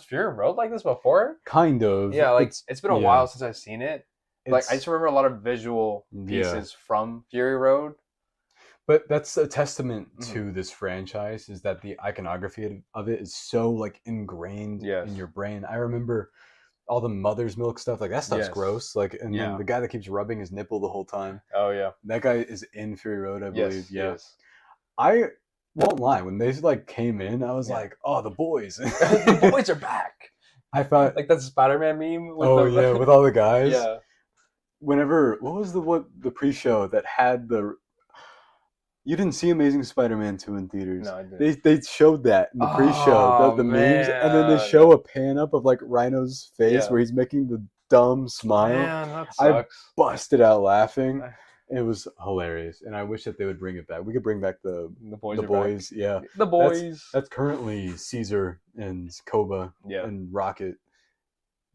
Fury Road like this before? Kind of. Yeah, like it's been a while since I've seen it, Like I just remember a lot of visual pieces from Fury Road. But that's a testament to this franchise, is that the iconography of it is so like ingrained in your brain. I remember all the mother's milk stuff, like that stuff's gross. Like, and then the guy that keeps rubbing his nipple the whole time. Oh yeah, that guy is in Fury Road, I believe. Yes. I won't lie, when they like came in, I was like, "Oh, the boys! The boys are back!" I thought like that Spider-Man meme. With with all the guys. Yeah. Whenever what was the pre-show that had the. You didn't see Amazing Spider-Man 2 in theaters. No, I didn't. They showed that in the pre-show, the memes, and then they show a pan up of like Rhino's face where he's making the dumb smile. Man, that sucks. I busted out laughing. It was hilarious, and I wish that they would bring it back. We could bring back the boys. Back. Yeah, the boys. That's currently Caesar and Koba and Rocket.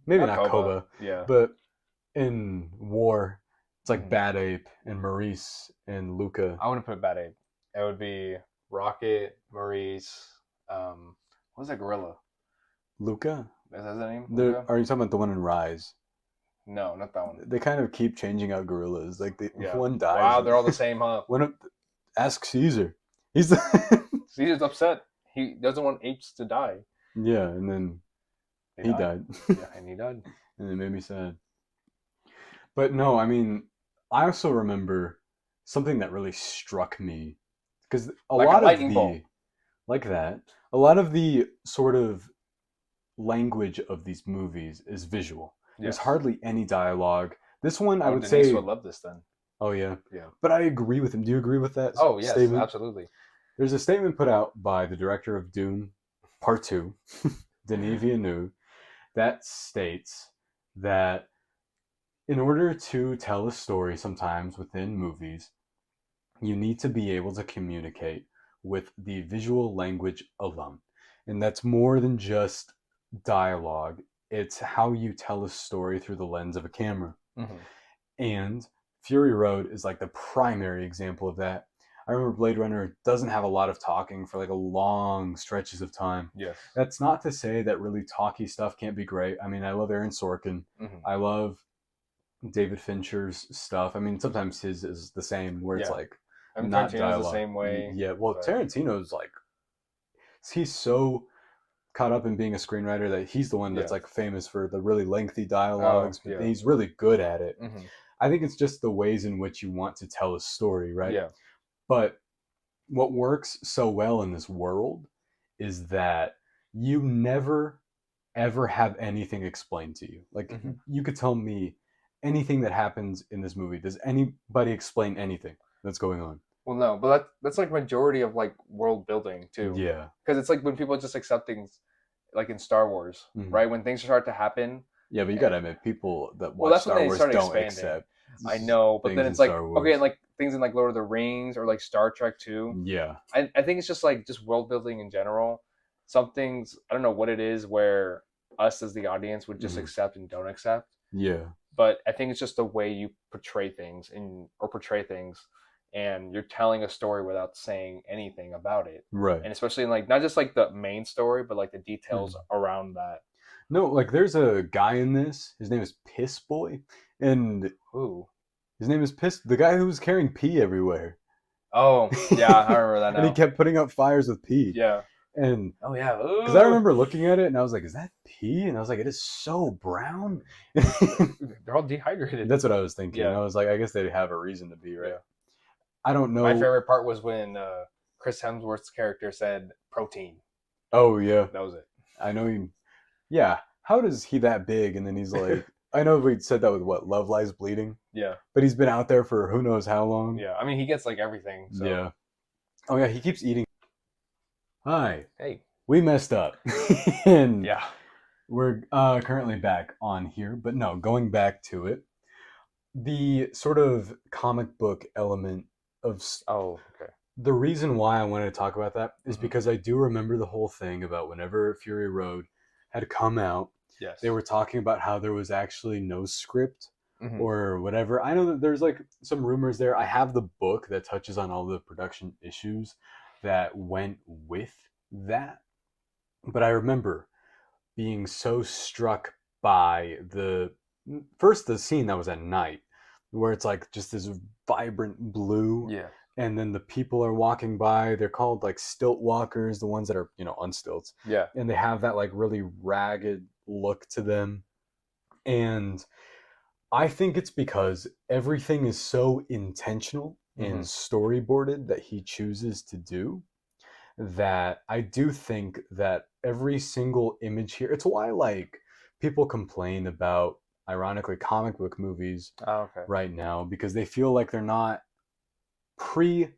Maybe not Koba. Yeah, but in War. It's like Bad Ape and Maurice and Luca. I wouldn't put Bad Ape. It would be Rocket, Maurice. What was that gorilla? Luca? Is that his name? Are you talking about the one in Rise? No, not that one. They kind of keep changing out gorillas. Like one dies. Wow, they're all the same, huh? Ask Caesar. Caesar's upset. He doesn't want apes to die. Yeah, and then he died. Yeah, and he died. And it made me sad. But no, I mean, I also remember something that really struck me, because a lot of the sort of language of these movies is visual. There's hardly any dialogue. This one, I would say, Denise would love this then. Oh yeah. But I agree with him. Do you agree with that? Oh yes, statement? Absolutely. There's a statement put out by the director of Dune Part 2, Denis Villeneuve, that states that in order to tell a story sometimes within movies, you need to be able to communicate with the visual language alone. And that's more than just dialogue. It's how you tell a story through the lens of a camera. And Fury Road is like the primary example of that. I remember Blade Runner doesn't have a lot of talking for like a long stretches of time. Yes. That's not to say that really talky stuff can't be great. I mean, I love Aaron Sorkin. I love David Fincher's stuff. I mean, sometimes his is the same, where it's like not dialogue. The same way. Yeah, well, Tarantino's like, he's so caught up in being a screenwriter that he's the one that's like famous for the really lengthy dialogues. But he's really good at it. I think it's just the ways in which you want to tell a story, right? Yeah. But what works so well in this world is that you never ever have anything explained to you. Like you could tell me anything that happens in this movie. Does anybody explain anything that's going on? Well, no, but that's like majority of like world building too. Yeah, because it's like when people just accept things, like in Star Wars, right? When things start to happen. Yeah, but you gotta admit, people that watch Star Wars don't accept. I know, but then it's like okay, and like things in like Lord of the Rings or like Star Trek too. Yeah, I think it's just like just world building in general. Some things, I don't know what it is, where us as the audience would just accept and don't accept. Yeah. But I think it's just the way you portray things and you're telling a story without saying anything about it. Right. And especially in like, not just like the main story, but like the details around that. No, like there's a guy in this, his name is Piss Boy. And who? His name is Piss, the guy who was carrying pee everywhere. Oh, yeah, I remember that now. And he kept putting out fires with pee. Yeah. And oh yeah, because I remember looking at it and I was like, "Is that pee?" And I was like, "It is so brown." They're all dehydrated. That's what I was thinking. Yeah. I was like, I guess they have a reason to be, right? Yeah. I don't know. My favorite part was when Chris Hemsworth's character said protein. Oh yeah, that was it. I know he. Yeah, how does he that big? And then he's like, I know we said that with what, Love Lies Bleeding. Yeah, but he's been out there for who knows how long. Yeah, I mean he gets like everything. So. Yeah. Oh yeah, he keeps eating. Hi. Hey. We messed up. And yeah. We're currently back on here, but no, going back to it. The sort of comic book element of... Oh, okay. The reason why I wanted to talk about that is because I do remember the whole thing about whenever Fury Road had come out, yes, they were talking about how there was actually no script or whatever. I know that there's like some rumors there. I have the book that touches on all the production issues that went with that, but I remember being so struck by the first the scene that was at night, where it's like just this vibrant blue, Yeah. and then the people are walking by. They're called like stilt walkers, the ones that are on stilts. Yeah. And they have that like really ragged look to them, and I think it's because everything is so intentional and storyboarded that he chooses to do, that I do think that every single image here, it's why like people complain about, ironically, comic book movies right now, because they feel like they're not pre,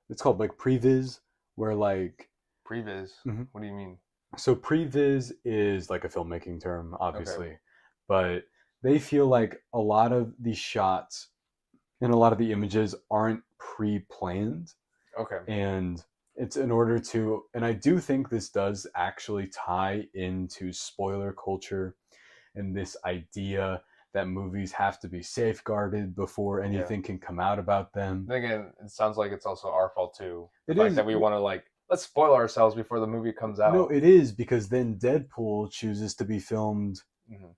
it's called like previs, where like previs. What do you mean? So previs is like a filmmaking term, obviously, but they feel like a lot of these shots and a lot of the images aren't pre-planned. Okay. And it's in order to, and I do think this does actually tie into spoiler culture and this idea that movies have to be safeguarded before anything can come out about them. Then again, it sounds like it's also our fault too. The fact that we want to like, let's spoil ourselves before the movie comes out. No, it is, because then Deadpool chooses to be filmed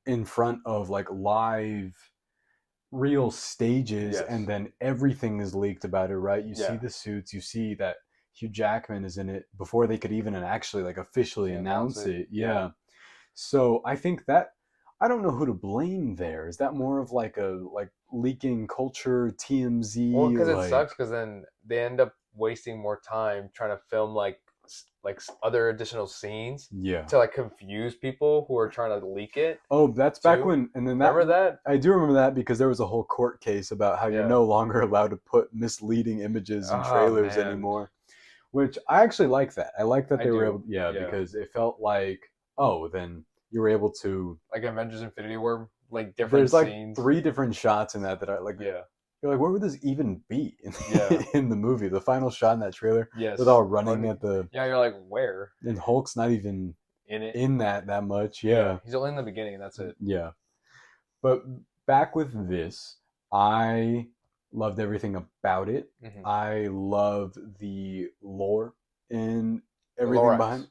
in front of like live real stages, and then everything is leaked about it, right? You see the suits, you see that Hugh Jackman is in it before they could even actually like officially announce it. Yeah. So I think that, I don't know who to blame there. Is that more of like a leaking culture, TMZ? Well, because it sucks, because then they end up wasting more time trying to film like other additional scenes to like confuse people who are trying to leak it. Oh, that's back when, and then that, remember that? I do remember that, because there was a whole court case about how you're no longer allowed to put misleading images in trailers anymore, which I actually like that. I like that they were able, because it felt like, oh, then you were able to, like Avengers Infinity War, like different there's like scenes. 3 different shots in that are like, you're like, where would this even be in the movie? The final shot in that trailer, with all running at the, you're like, where? And Hulk's not even in it, that much. He's only in the beginning, and that's it. But back with this, I loved everything about it. I loved the lore and everything behind it.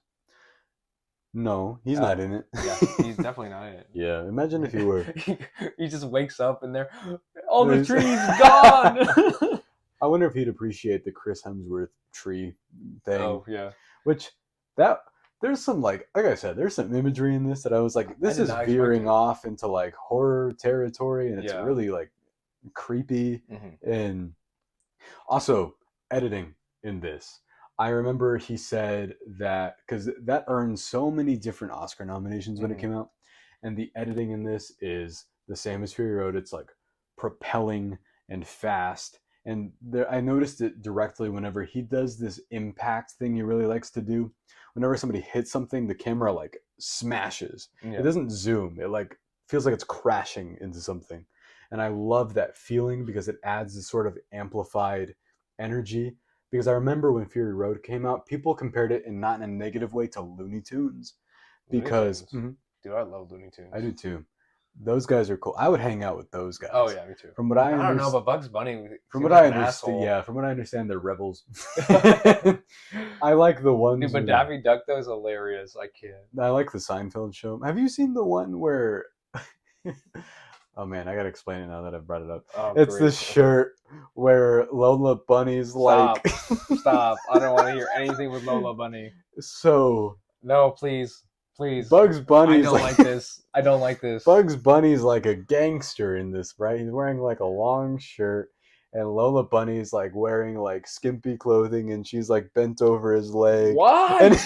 No, he's not in it. Yeah, he's definitely not in it. Yeah, imagine if he were. He just wakes up and all the trees gone. I wonder if he'd appreciate the Chris Hemsworth tree thing. Oh, yeah. Which, there's some, like I said, there's some imagery in this that I was like, this is veering off into like horror territory, and it's really like creepy. And also, editing in this. I remember he said that, because that earned so many different Oscar nominations when it came out, and the editing in this is the same as Fury Road. It's like propelling and fast, and I noticed it directly whenever he does this impact thing he really likes to do. Whenever somebody hits something, the camera like smashes. It doesn't zoom. It like feels like it's crashing into something, and I love that feeling because it adds this sort of amplified energy. Because I remember when Fury Road came out, people compared it, and not in a negative way, to Looney Tunes. Because, dude, I love Looney Tunes. I do too. Those guys are cool. I would hang out with those guys. Oh yeah, me too. From what I don't know, but Bugs Bunny. From what I understand, from what I understand, they're rebels. I like the ones. Dude, but Daffy Duck though is hilarious. I can't. I like the Seinfeld show. Have you seen the one where? Oh man, I gotta explain it now that I've brought it up. Oh, it's this shirt where Lola Bunny's like... Stop. I don't want to hear anything with Lola Bunny. So... No, please. Bugs Bunny's... I don't like this. Bugs Bunny's like a gangster in this, right? He's wearing like a long shirt, and Lola Bunny's like wearing like skimpy clothing, and she's like bent over his leg. What? And...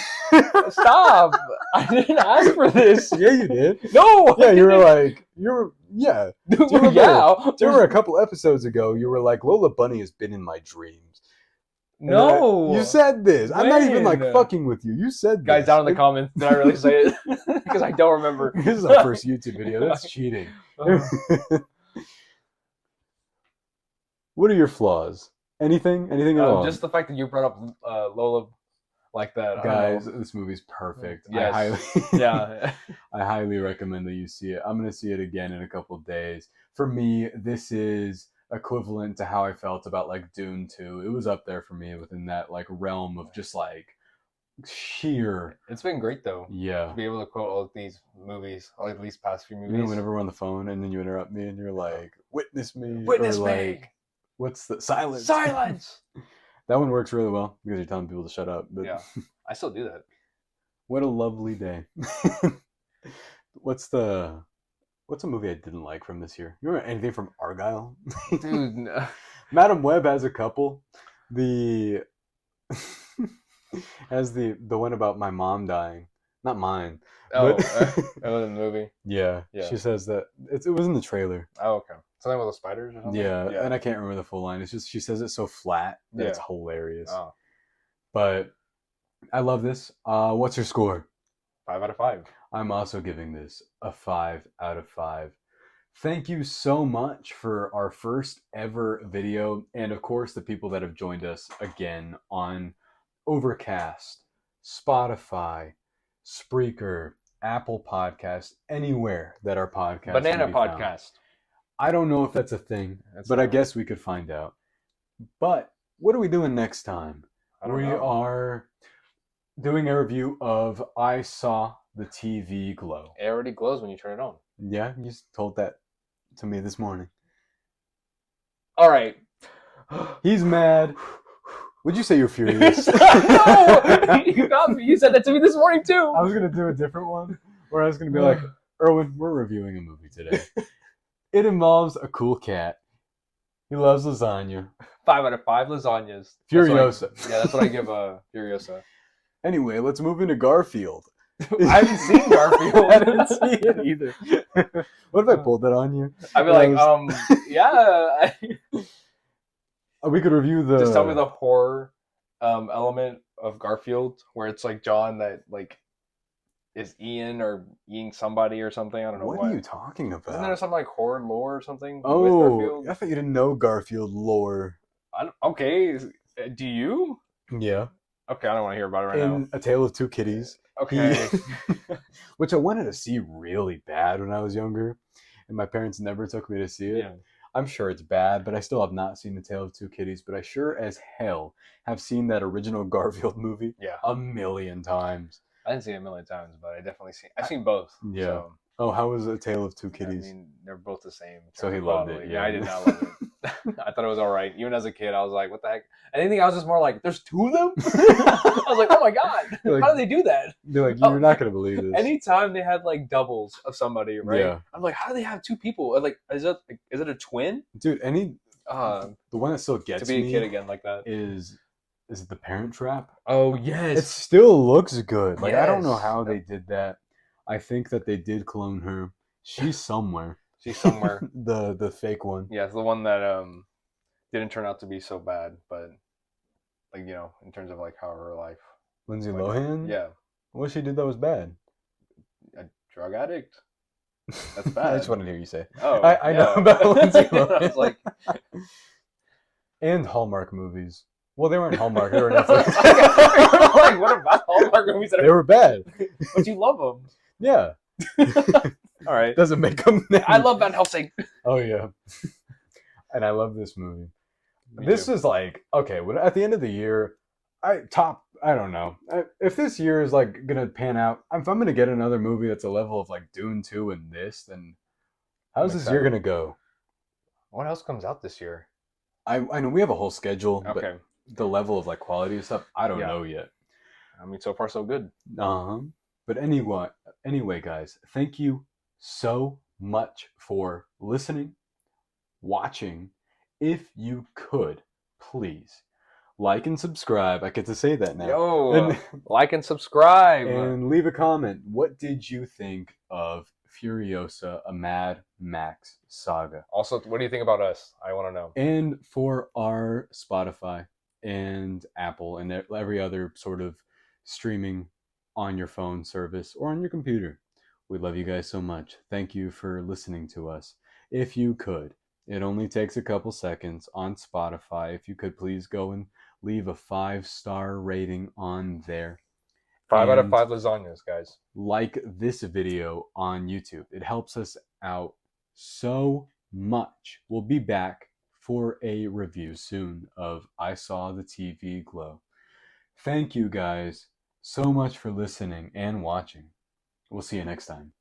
Stop! I didn't ask for this. Yeah, you did. No. Yeah, you were like, yeah. Do you remember a couple episodes ago, you were like, Lola Bunny has been in my dreams. No. You said this. When? I'm not even like fucking with you. You said this. Guys, down in the comments, did I really say it? Because I don't remember. This is our first YouTube video. That's cheating. What are your flaws? Anything at all? Just the fact that you brought up Lola like that. Guys, this movie's perfect. Yes. I highly recommend that you see it. I'm going to see it again in a couple of days. For me, this is equivalent to how I felt about like Dune 2. It was up there for me within that like realm of just like sheer. It's been great though. Yeah. To be able to quote all these movies, all at least past few movies. You know, whenever we're on the phone and then you interrupt me and you're like, "Witness me," Witness or me. like, "What's the silence?" Silence. That one works really well because you're telling people to shut up. But yeah, I still do that. What a lovely day. What's a movie I didn't like from this year? You remember anything from Argyle? Dude, no. Madam Web has a couple. The has the one about my mom dying. Not mine. Oh, but... it was in the movie. Yeah. She says that it was in the trailer. Oh, okay. Something with the spiders or something? Yeah, and I can't remember the full line. It's just she says it so flat that it's hilarious. Oh. But I love this. What's your score? 5 out of 5. I'm also giving this a 5 out of 5. Thank you so much for our first ever video, and of course the people that have joined us again on Overcast, Spotify, Spreaker, Apple Podcast, anywhere that our podcast Banana Podcast. Found. I don't know if that's a thing, but I guess we could find out. But what are we doing next time? We are doing a review of I Saw the TV Glow. It already glows when you turn it on. Yeah, you told that to me this morning. All right. He's mad. Would you say you're furious? No! You got me. You said that to me this morning too. I was going to do a different one where I was going to be like, Erwin, we're reviewing a movie today. It involves a cool cat. He loves lasagna. 5 out of 5 lasagnas. Furiosa. That's what I give Furiosa. Anyway, let's move into Garfield. I haven't seen Garfield. I didn't see it either. What if I pulled that on you? I'd be like, yeah. We could review the... Just tell me the horror element of Garfield, where it's like John that like is Ian or eating somebody or something. I don't know what. What are you talking about? Isn't there something like horror lore or something with Garfield? I thought you didn't know Garfield lore. Okay. Do you? Yeah. Okay, I don't want to hear about it right now. A Tale of Two Kitties. Okay. Which I wanted to see really bad when I was younger, and my parents never took me to see it. Yeah. I'm sure it's bad, but I still have not seen The Tale of Two Kitties, but I sure as hell have seen that original Garfield movie a million times. I didn't see it a million times, but I've seen both. Yeah. So. Oh, how was A Tale of Two Kitties? I mean, they're both the same. So he loved it. Yeah, I did not love it. I thought it was all right. Even as a kid, I was like, what the heck? I think I was just more like, there's two of them? I was like, oh my God. Like, how do they do that? They're like, you're not going to believe this. Anytime they had like doubles of somebody, right? Yeah. I'm like, how do they have two people? I'm like, is it a twin? Dude, the one that still gets me to be a kid again like that is it The Parent Trap? Oh, yes. It still looks good. Like, yes. I don't know how they did that. I think that they did clone her. She's somewhere. She's somewhere. the fake one. Yeah, it's the one that didn't turn out to be so bad, but like, you know, in terms of like how her life. Lindsay Lohan? Yeah. What she did that was bad? A drug addict. That's bad. I just wanted to hear you say. Oh, I know about Lindsay Lohan. I was like, and Hallmark movies. Well, they weren't Hallmark. They were Netflix. Like, what about Hallmark movies? They were bad. But you love them. Yeah. All right. Doesn't make them. I love Van Helsing. Oh yeah. And I love this movie. This is like, okay, at the end of the year, I don't know. If this year is like gonna pan out, if I'm gonna get another movie that's a level of like Dune 2 and this, then how's this year gonna go? What else comes out this year? I know we have a whole schedule, okay. But the level of like quality and stuff, I don't know yet. I mean, so far so good. But anyway, guys, thank you so much for listening, watching. If you could, please like and subscribe. I get to say that now. Like and subscribe. And leave a comment. What did you think of Furiosa, a Mad Max Saga? Also, what do you think about us? I want to know. And for our Spotify and Apple and every other sort of streaming on your phone service or on your computer. We love you guys so much. Thank you for listening to us. If you could, it only takes a couple seconds on Spotify. If you could please go and leave a 5-star rating on there. 5 out of 5 lasagnas, guys. Like this video on YouTube. It helps us out so much. We'll be back for a review soon of I Saw the TV Glow. Thank you guys so much for listening and watching. We'll see you next time.